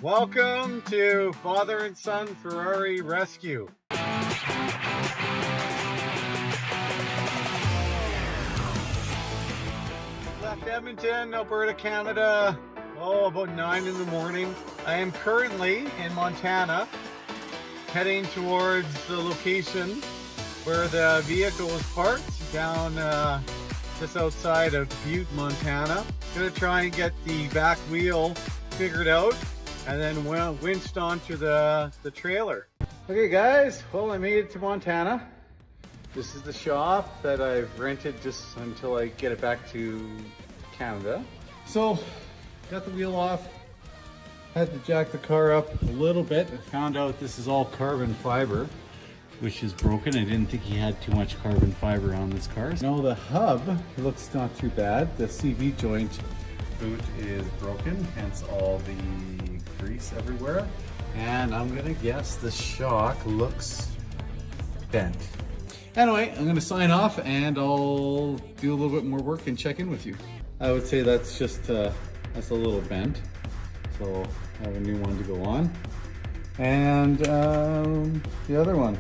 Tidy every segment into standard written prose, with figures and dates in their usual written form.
Welcome to Father and Son Ferrari Rescue. Left Edmonton, Alberta, Canada, about 9 in the morning. I am currently in Montana, heading towards the location where the vehicle was parked, down just outside of Butte, Montana. Gonna try and get the back wheel figured out and then winched onto the trailer. Okay guys, well, I made it to Montana. This is the shop that I've rented just until I get it back to Canada. So, got the wheel off, had to jack the car up a little bit. I found out this is all carbon fiber, which is broken. I didn't think he had too much carbon fiber on this car. No, the hub looks not too bad. The CV joint boot is broken, hence all the grease everywhere. And I'm gonna guess the shock looks bent. Anyway, I'm gonna sign off and I'll do a little bit more work and check in with you. I would say that's just, that's a little bent. So I have a new one to go on. And the other one,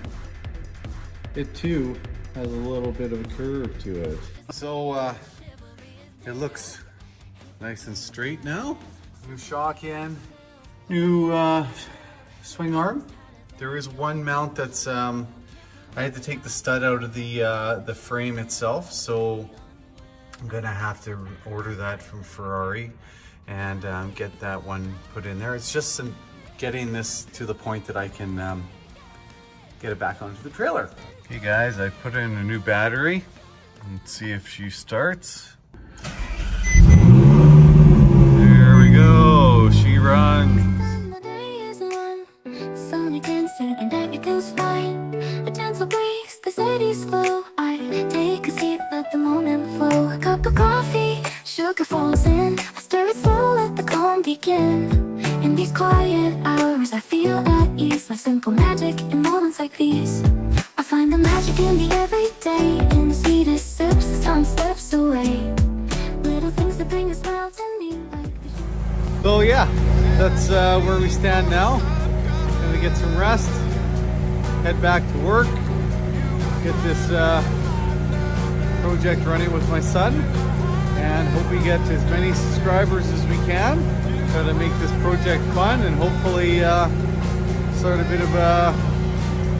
it too has a little bit of a curve to it. So it looks nice and straight now. New shock in, new swing arm. There is one mount that's, I had to take the stud out of the frame itself, so I'm gonna have to order that from Ferrari and get that one put in there. It's just getting this to the point that I can get it back onto the trailer. Okay guys, I put in a new battery. Let's see if she starts. There we go, she runs. Sugar falls in, I stir it slow, let the calm begin. In these quiet hours, I feel at ease, like simple magic in moments like these. I find the magic in the everyday, in the sweetest sips as time slips away. Little things that bring a smile to me like this. So yeah, that's where we stand now. Gonna get some rest, head back to work, get this project running with my son, and hope we get as many subscribers as we can. Try to make this project fun and hopefully start a bit of a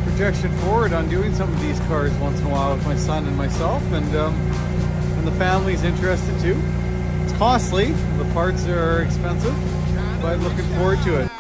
projection forward on doing some of these cars once in a while with my son and myself, and the family's interested too. It's costly, the parts are expensive, but looking forward to it.